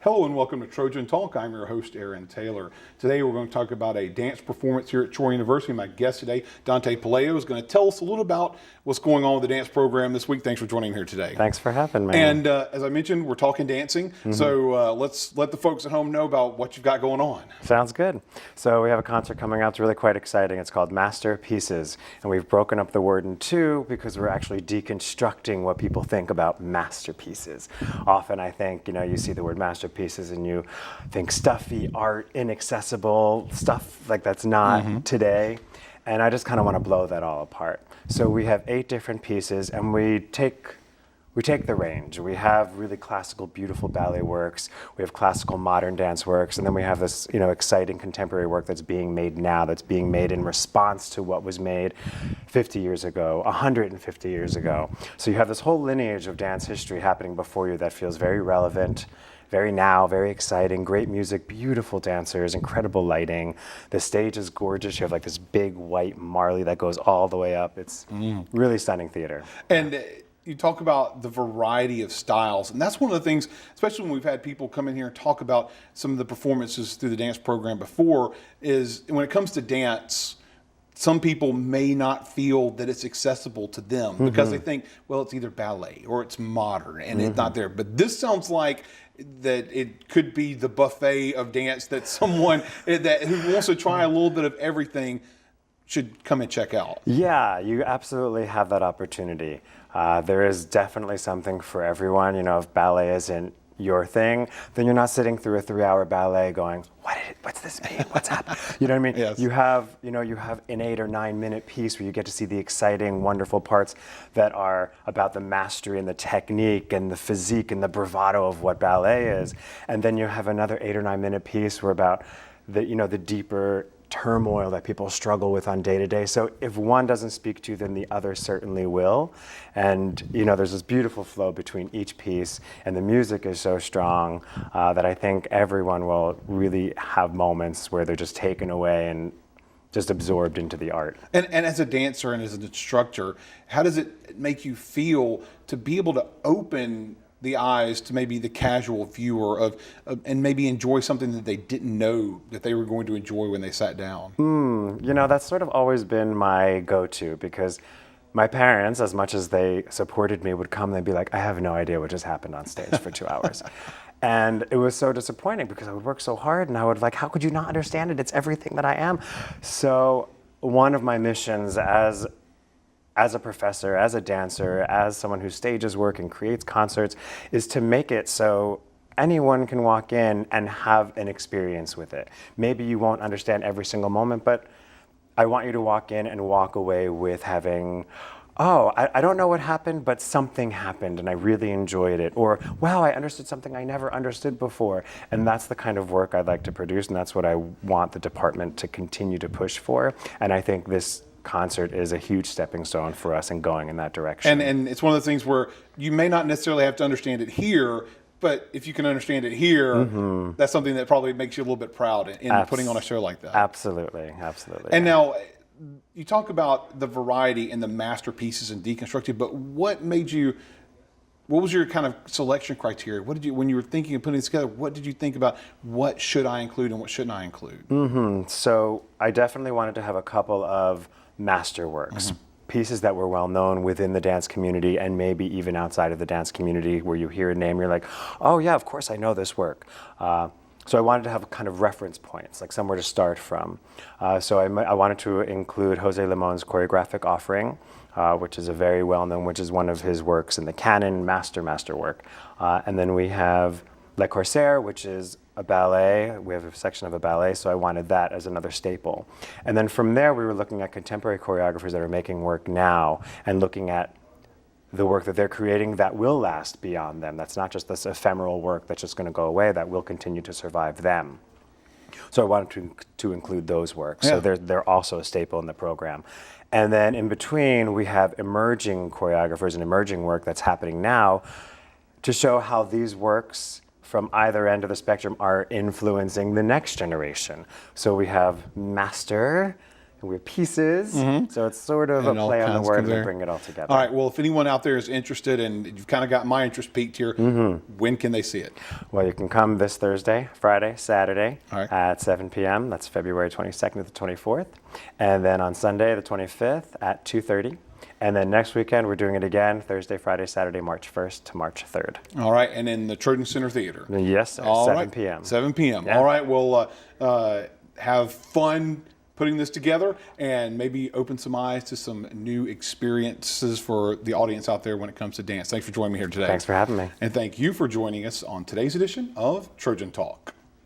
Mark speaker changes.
Speaker 1: Hello and welcome to Trojan Talk. I'm your host, Aaron Taylor. Today we're going to talk about a dance performance here at Troy University. My guest today, Dante Puleio, is going to tell us a little about what's going on with the dance program this week. Thanks for joining here today.
Speaker 2: Thanks for having me.
Speaker 1: And as I mentioned, we're talking dancing. So let's let the folks at home know about what you've got going on.
Speaker 2: Sounds good. So we have a concert coming out. It's really quite exciting. It's called Masterpieces. And we've broken up the word in two because we're actually deconstructing what people think about masterpieces. Often I think, you see the word masterpieces and you think stuffy art, inaccessible stuff like that's not today. And I just kind of want to blow that all apart. So we have 8 different pieces and we take the range. We have really classical, beautiful ballet works. We have classical modern dance works. And then we have this, exciting contemporary work that's being made now, that's being made in response to what was made 50 years ago, 150 years ago. So you have this whole lineage of dance history happening before you that feels very relevant, very now, very exciting, great music, beautiful dancers, incredible lighting. The stage is gorgeous. You have like this big white Marley that goes all the way up. It's really stunning theater.
Speaker 1: And you talk about the variety of styles, and that's one of the things, especially when we've had people come in here and talk about some of the performances through the dance program before, is when it comes to dance, some people may not feel that it's accessible to them because they think, well, it's either ballet or it's modern and it's not there. But this sounds like that it could be the buffet of dance that someone who wants to try a little bit of everything should come and check out.
Speaker 2: Yeah, you absolutely have that opportunity. There is definitely something for everyone. If ballet isn't your thing, then you're not sitting through a 3-hour ballet going, what's this mean? What's happening? You know what I mean?
Speaker 1: Yes.
Speaker 2: You have an 8 or 9 minute piece where you get to see the exciting, wonderful parts that are about the mastery and the technique and the physique and the bravado of what ballet is. And then you have another 8 or 9 minute piece where about the deeper turmoil that people struggle with on day to day. So if one doesn't speak to you, then the other certainly will. And there's this beautiful flow between each piece, and the music is so strong that I think everyone will really have moments where they're just taken away and just absorbed into the art.
Speaker 1: And as a dancer and as an instructor, how does it make you feel to be able to open the eyes to maybe the casual viewer of and maybe enjoy something that they didn't know that they were going to enjoy when they sat down?
Speaker 2: That's sort of always been my go-to, because my parents, as much as they supported me, would come and they'd be like, I have no idea what just happened on stage for 2 hours. And it was so disappointing because I would work so hard and I would how could you not understand it? It's everything that I am. So one of my missions as a professor, as a dancer, as someone who stages work and creates concerts, is to make it so anyone can walk in and have an experience with it. Maybe you won't understand every single moment, but I want you to walk in and walk away with having, I don't know what happened, but something happened and I really enjoyed it. Or, wow, I understood something I never understood before. And that's the kind of work I'd like to produce, and that's what I want the department to continue to push for. And I think this concert is a huge stepping stone for us in going in that direction.
Speaker 1: And it's one of the things where you may not necessarily have to understand it here, but if you can understand it here, that's something that probably makes you a little bit proud in putting on a show like that.
Speaker 2: Absolutely.
Speaker 1: And now, you talk about the variety and the masterpieces and deconstructing, but what was your kind of selection criteria? When you were thinking of putting it together, what did you think about what should I include and what shouldn't I include?
Speaker 2: So I definitely wanted to have a couple of masterworks, pieces that were well known within the dance community and maybe even outside of the dance community, where you hear a name, you're like, oh yeah, of course I know this work. So I wanted to have kind of reference points, like somewhere to start from. So I wanted to include Jose Limon's choreographic offering, which is a very well-known, which is one of his works in the canon, master work. And then we have Le Corsaire, which is a ballet. We have a section of a ballet, so I wanted that as another staple. And then from there, we were looking at contemporary choreographers that are making work now and looking at the work that they're creating that will last beyond them. That's not just this ephemeral work that's just going to go away, that will continue to survive them. So I wanted to include those works.
Speaker 1: Yeah.
Speaker 2: So they're also a staple in the program. And then in between, we have emerging choreographers and emerging work that's happening now to show how these works from either end of the spectrum are influencing the next generation. So we have master and we have pieces. So it's sort of
Speaker 1: And
Speaker 2: a
Speaker 1: all
Speaker 2: play on the
Speaker 1: kinds
Speaker 2: word
Speaker 1: come
Speaker 2: and
Speaker 1: there.
Speaker 2: bring it all together.
Speaker 1: All right. Well, if anyone out there is interested and you've kind of got my interest peaked here, when can they see it?
Speaker 2: Well, you can come this Thursday, Friday, Saturday
Speaker 1: All right.
Speaker 2: at 7 p.m. That's February 22nd to the 24th. And then on Sunday, the 25th at 2:30. And then next weekend, we're doing it again, Thursday, Friday, Saturday, March 1st to March 3rd.
Speaker 1: All right. And in the Trojan Center Theater.
Speaker 2: Yes, at
Speaker 1: All
Speaker 2: 7
Speaker 1: right.
Speaker 2: p.m.
Speaker 1: 7 p.m.
Speaker 2: Yeah.
Speaker 1: All right. Well, have fun putting this together and maybe open some eyes to some new experiences for the audience out there when it comes to dance. Thanks for joining me here today.
Speaker 2: Thanks for having me.
Speaker 1: And thank you for joining us on today's edition of Trojan Talk.